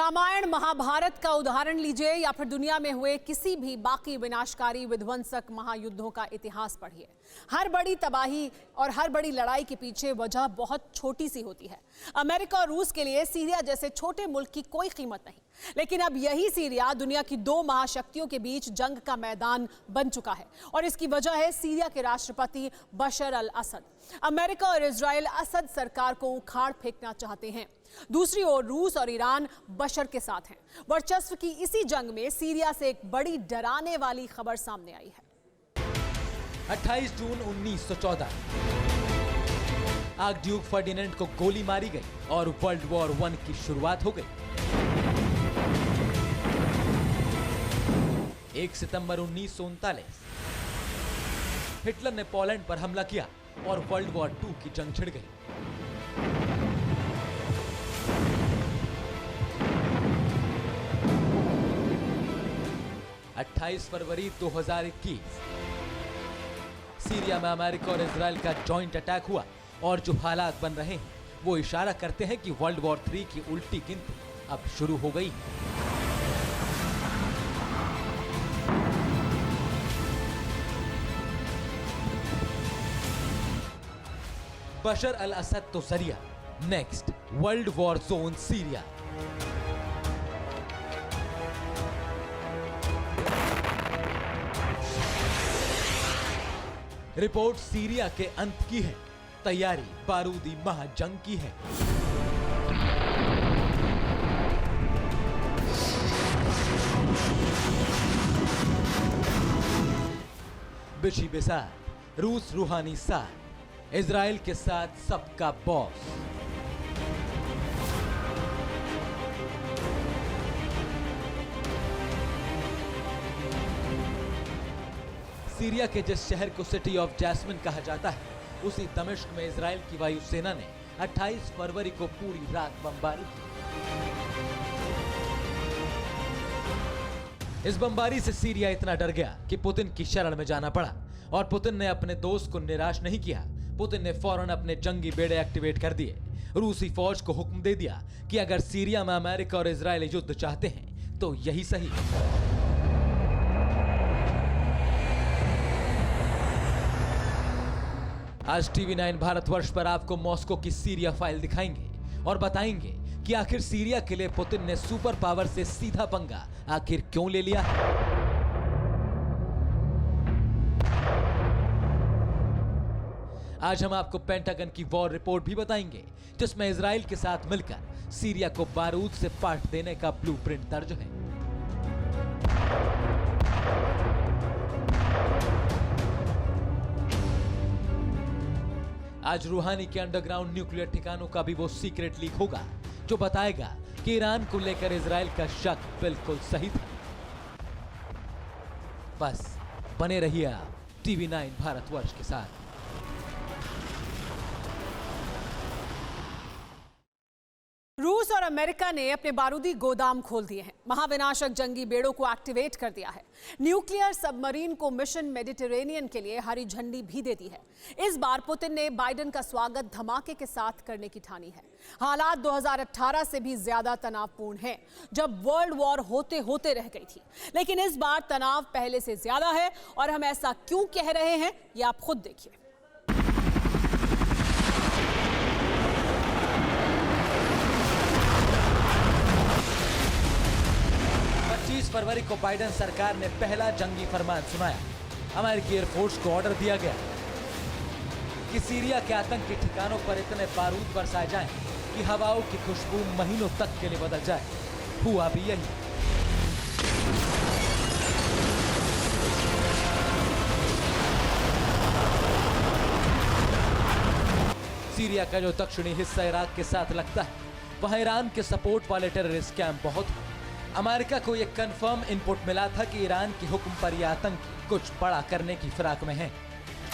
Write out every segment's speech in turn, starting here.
रामायण महाभारत का उदाहरण लीजिए या फिर दुनिया में हुए किसी भी बाकी विनाशकारी विध्वंसक महायुद्धों का इतिहास पढ़िए। हर बड़ी तबाही और हर बड़ी लड़ाई के पीछे वजह बहुत छोटी सी होती है। अमेरिका और रूस के लिए सीरिया जैसे छोटे मुल्क की कोई कीमत नहीं, लेकिन अब यही सीरिया दुनिया की दो महाशक्तियों के बीच जंग का मैदान बन चुका है और इसकी वजह है सीरिया के राष्ट्रपति बशर अल असद। अमेरिका और इजराइल असद सरकार को उखाड़ फेंकना चाहते हैं। दूसरी ओर रूस और ईरान बशर के साथ हैं। वर्चस्व की इसी जंग में सीरिया से एक बड़ी डराने वाली खबर सामने आई है। 28 जून 1914 आर्कड्यूक फर्डिनेंड को गोली मारी गई और वर्ल्ड वॉर 1 की शुरुआत हो गई। 1 सितंबर 1939 हिटलर ने पोलैंड पर हमला किया और वर्ल्ड वॉर 2 की जंग छिड़ गई। फरवरी 2021 सीरिया में अमेरिका और इजराइल का जॉइंट अटैक हुआ और जो हालात बन रहे हैं वो इशारा करते हैं कि वर्ल्ड वॉर 3 की उल्टी गिनती अब शुरू हो गई। बशर अल असद तो सरिया, next world war zone Syria. Report Syria के अंत की है, तैयारी बारूदी महाजंग की है। बिशी बिसार, रूस रूहानी सार, इजराइल के साथ सबका बॉस। सीरिया के जिस शहर को सिटी ऑफ जैस्मिन कहा जाता है, उसी दमिश्क में इजराइल की वायुसेना ने 28 फरवरी को पूरी रात बमबारी की। इस बमबारी से सीरिया इतना डर गया कि पुतिन की शरण में जाना पड़ा और पुतिन ने अपने दोस्त को निराश नहीं किया। पुतिन ने फौरन अपने जंगी बेड़े एक्टिवेट कर दिए। रूसी फौज को हुक्म दे दिया कि अगर सीरिया में अमेरिका और इजराइल युद्ध चाहते हैं तो यही सही। आज TV9 भारतवर्ष पर आपको मॉस्को की सीरिया फाइल दिखाएंगे और बताएंगे कि आखिर सीरिया के लिए पुतिन ने सुपर पावर से सीधा पंगा आखिर क्यों ले लिया। आज हम आपको पेंटागन की वॉर रिपोर्ट भी बताएंगे, जिसमें इजराइल के साथ मिलकर सीरिया को बारूद से पाट देने का ब्लूप्रिंट दर्ज है। आज रूहानी के अंडरग्राउंड न्यूक्लियर ठिकानों का भी वो सीक्रेट लीक होगा जो बताएगा कि ईरान को लेकर इजराइल का शक बिल्कुल सही था। बस बने रहिए आप TV9 भारतवर्ष के साथ। रूस और अमेरिका ने अपने बारूदी गोदाम खोल दिए हैं। महाविनाशक जंगी बेड़ों को एक्टिवेट कर दिया है। न्यूक्लियर सबमरीन को मिशन मेडिटेरेनियन के लिए हरी झंडी भी दे दी है। इस बार पुतिन ने बाइडेन का स्वागत धमाके के साथ करने की ठानी है। हालात 2018 से भी ज्यादा तनावपूर्ण हैं, जब वर्ल्ड वॉर होते होते रह गई थी। लेकिन इस बार तनाव पहले से ज्यादा है और हम ऐसा क्यों कह रहे हैं ये आप खुद देखिए। 25 फरवरी को बाइडेन सरकार ने पहला जंगी फरमान सुनाया। अमेरिकी एयरफोर्स को ऑर्डर दिया गया कि सीरिया के आतंकी ठिकानों पर इतने बारूद बरसाए जाएं कि हवाओं की खुशबू महीनों तक के लिए बदल जाए। हुआ भी यही। सीरिया का जो दक्षिणी हिस्सा इराक के साथ लगता है, वहां ईरान के सपोर्ट वाले टेररिस्ट कैंप बहुत हैं। अमेरिका को यह कंफर्म इनपुट मिला था कि ईरान के हुक्म पर यह आतंकी कुछ बड़ा करने की फिराक में है।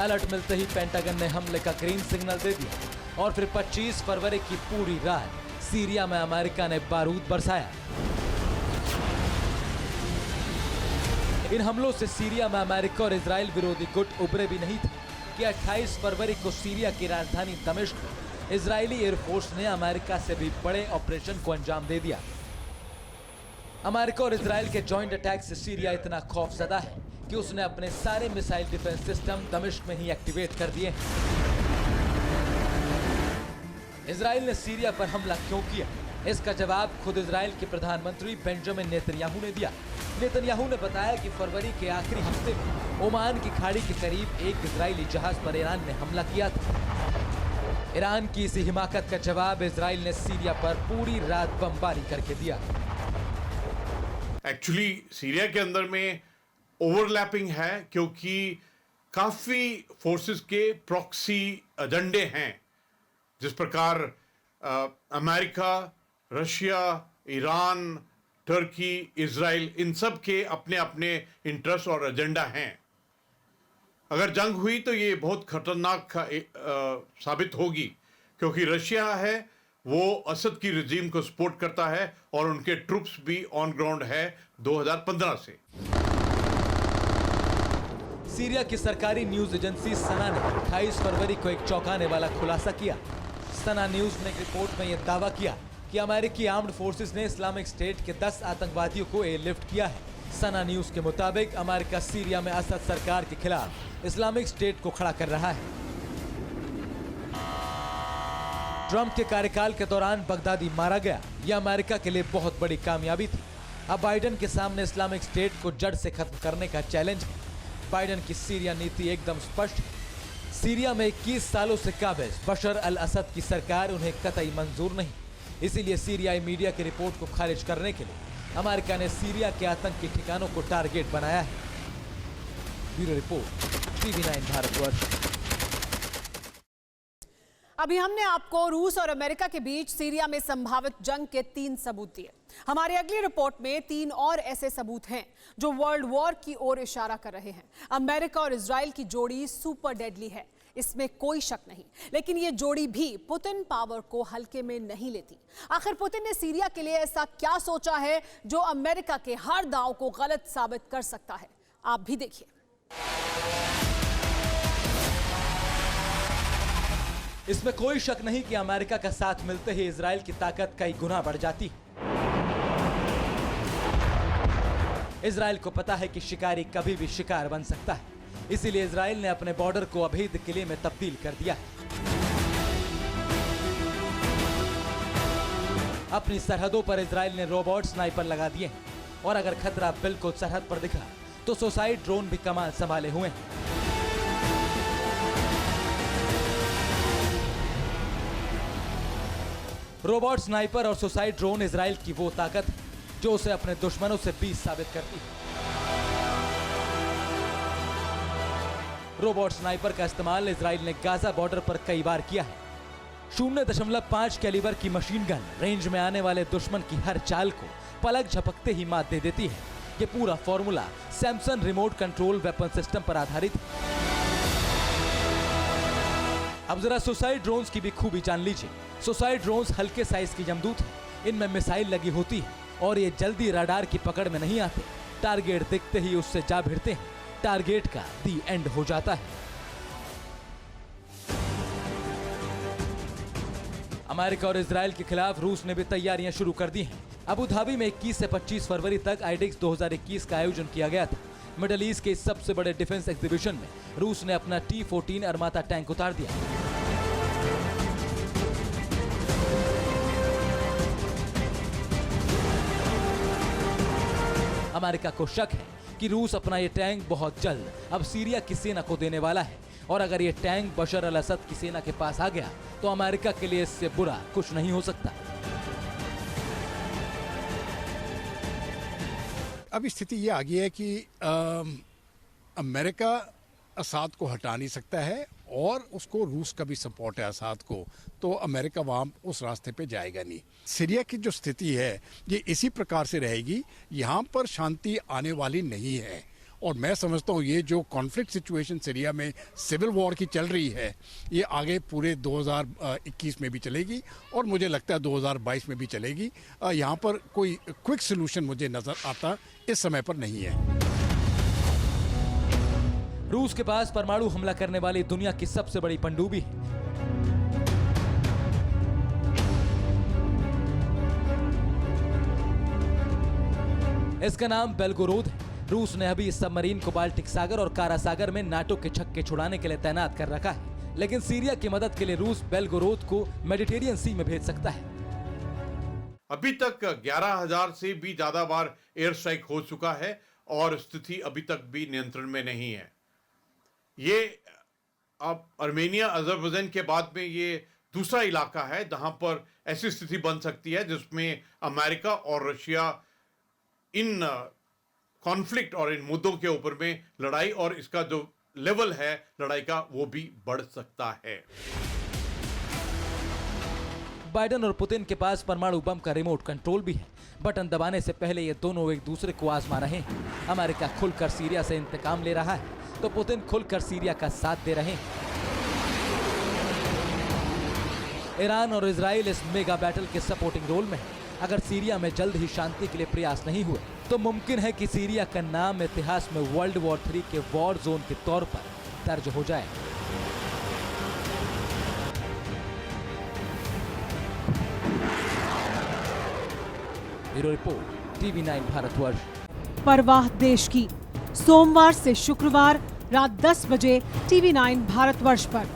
अलर्ट मिलते ही पेंटागन ने हमले का ग्रीन सिग्नल दे दिया और फिर 25 फरवरी की पूरी रात सीरिया में अमेरिका ने बारूद बरसाया। इन हमलों से सीरिया में अमेरिका और इजराइल विरोधी गुट उभरे भी नहीं थे कि 28 फरवरी को सीरिया की राजधानी दमिश्क में इजरायली एयरफोर्स ने अमेरिका से भी बड़े ऑपरेशन को अंजाम दे दिया। अमेरिका और इजराइल के जॉइंट अटैक से सीरिया इतना खौफजदा है कि उसने अपने सारे मिसाइल डिफेंस सिस्टम दमिश्क में ही एक्टिवेट कर दिए। इजराइल ने सीरिया पर हमला क्यों किया, इसका जवाब खुद इजराइल के प्रधानमंत्री बेंजामिन नेतन्याहू ने दिया। नेतन्याहू ने बताया कि फरवरी के आखिरी हफ्ते में ओमान की खाड़ी के करीब एक इजरायली जहाज पर ईरान ने हमला किया था। ईरान की इसी हिमाकत का जवाब इजराइल ने सीरिया पर पूरी रात बमबारी करके दिया। एक्चुअली सीरिया के अंदर में ओवरलैपिंग है, क्योंकि काफी फोर्सेस के प्रॉक्सी एजेंडे हैं। जिस प्रकार अमेरिका, रशिया, ईरान, तुर्की, इजराइल, इन सब के अपने अपने इंटरेस्ट और एजेंडा हैं। अगर जंग हुई तो ये बहुत खतरनाक साबित होगी, क्योंकि रशिया है वो असद की रिजीम को सपोर्ट करता है और उनके ट्रूप्स भी ऑन ग्राउंड है 2015 से। सीरिया की सरकारी न्यूज एजेंसी सना ने 28 फरवरी को एक चौंकाने वाला खुलासा किया। सना न्यूज ने एक रिपोर्ट में यह दावा किया कि अमेरिकी आर्म्ड फोर्सेस ने इस्लामिक स्टेट के 10 आतंकवादियों को एयरलिफ्ट किया है। सना न्यूज के मुताबिक अमेरिका सीरिया में असद सरकार के खिलाफ इस्लामिक स्टेट को खड़ा कर रहा है। ट्रंप के कार्यकाल के दौरान बगदादी मारा गया, यह अमेरिका के लिए बहुत बड़ी कामयाबी थी। अब बाइडेन के सामने इस्लामिक स्टेट को जड़ से खत्म करने का चैलेंज है। बाइडेन की सीरिया नीति एकदम स्पष्ट है। सीरिया में 21 सालों से काबिज बशर अल असद की सरकार उन्हें कतई मंजूर नहीं। इसीलिए सीरियाई मीडिया की रिपोर्ट को खारिज करने के लिए अमेरिका ने सीरिया के आतंकी ठिकानों को टारगेट बनाया है। Bureau report, TV9 Bharatvarsh. अभी हमने आपको रूस और अमेरिका के बीच सीरिया में संभावित जंग के 3 सबूत दिए। हमारी अगली रिपोर्ट में 3 और ऐसे सबूत हैं जो वर्ल्ड वॉर की ओर इशारा कर रहे हैं। अमेरिका और इजराइल की जोड़ी सुपर डेडली है, इसमें कोई शक नहीं। लेकिन ये जोड़ी भी पुतिन पावर को हल्के में नहीं लेती। आखिर पुतिन ने सीरिया के लिए ऐसा क्या सोचा है जो अमेरिका के हर दांव को गलत साबित कर सकता है? आप भी देखिए। इसमें कोई शक नहीं कि अमेरिका का साथ मिलते ही इजराइल की ताकत कई गुना बढ़ जाती है। इजराइल को पता है कि शिकारी कभी भी शिकार बन सकता है, इसीलिए इजराइल ने अपने बॉर्डर को अभेद किले में तब्दील कर दिया है। अपनी सरहदों पर इजराइल ने रोबोट स्नाइपर लगा दिए हैं और अगर खतरा बिल्कुल सरहद पर दिखा तो सुसाइड ड्रोन भी कमाल संभाले हुए हैं। रोबोट स्नाइपर और सुसाइड ड्रोन इजराइल की वो ताकत है जो उसे अपने दुश्मनों से 20 साबित करती है। रोबोट स्नाइपर का इस्तेमाल इजराइल ने गाजा बॉर्डर पर कई बार किया है। 0.5 कैलिबर की मशीन गन रेंज में आने वाले दुश्मन की हर चाल को पलक झपकते ही मात दे देती है। ये पूरा formula Samsung remote control weapon system पर आधारित है। अब जरा सुसाइड ड्रोन्स की भी खूबी जान लीजिए। सुसाइड ड्रोन्स हल्के साइज की जमदूत है, इनमें मिसाइल लगी होती है और ये जल्दी रडार की पकड़ में नहीं आते। टारगेट दिखते ही उससे जा भिड़ते हैं, टारगेट का दी एंड हो जाता है। अमेरिका और इजराइल के खिलाफ रूस ने भी तैयारियां शुरू कर दी हैं। अबू धाबी में 21 से 25 फरवरी तक आइडेक्स 2021 का आयोजन किया गया था। मिडल ईस्ट के इस सबसे बड़े डिफेंस एग्जीबिशन में रूस ने अपना T-14 अरमाता टैंक उतार दिया। अमेरिका को शक है कि रूस अपना ये टैंक बहुत जल्द अब सीरिया की सेना को देने वाला है और अगर ये टैंक बशर अल असद की सेना के पास आ गया तो अमेरिका के लिए इससे बुरा कुछ नहीं हो सकता। अब स्थिति ये आ गई है कि अमेरिका असाद को हटा नहीं सकता है और उसको रूस का भी सपोर्ट है असाद को, तो अमेरिका वहाँ उस रास्ते पे जाएगा नहीं। सीरिया की जो स्थिति है ये इसी प्रकार से रहेगी, यहाँ पर शांति आने वाली नहीं है। और मैं समझता हूँ ये जो कॉन्फ्लिक्ट सिचुएशन सीरिया में सिविल वॉर की चल रही है ये आगे पूरे 2021 में भी चलेगी और मुझे लगता है 2022 में भी चलेगी। यहाँ पर कोई क्विक सलूशन मुझे नज़र आता इस समय पर नहीं है। रूस के पास परमाणु हमला करने वाली दुनिया की सबसे बड़ी पनडुब्बी है। इसका नाम बेलगोरोद है। रूस ने अभी इस सबमरीन को बाल्टिक सागर और कारा सागर में नाटो के छक्के छुड़ाने के लिए तैनात कर रखा है, लेकिन सीरिया की मदद के लिए रूस बेलगोरोद को मेडिटेरियन सी में भेज सकता है। अभी तक 11,000 से भी ज्यादा बार एयर स्ट्राइक हो चुका है और स्थिति अभी तक भी नियंत्रण में नहीं है। ये अब अर्मेनिया अजरबैजान के बाद में ये दूसरा इलाका है जहां पर ऐसी स्थिति बन सकती है जिसमें अमेरिका और रशिया इन कॉन्फ्लिक्ट और इन मुद्दों के ऊपर में लड़ाई और इसका जो लेवल है लड़ाई का वो भी बढ़ सकता है। बाइडेन और पुतिन के पास परमाणु बम का रिमोट कंट्रोल भी है। बटन दबाने से पहले ये दोनों एक दूसरे को आजमा रहे हैं। अमेरिका खुलकर सीरिया से इंतकाम ले रहा है तो पुतिन खुलकर सीरिया का साथ दे रहे हैं। ईरान और इजराइल इस मेगा बैटल के सपोर्टिंग रोल में है। अगर सीरिया में जल्द ही शांति के लिए प्रयास नहीं हुए तो मुमकिन है कि सीरिया का नाम इतिहास में वर्ल्ड वॉर 3 के वॉर जोन के तौर पर दर्ज हो जाए। Bureau report, TV9 Bharatvarsh. परवाह देश की, सोमवार से शुक्रवार रात 10 बजे TV9 भारतवर्ष पर।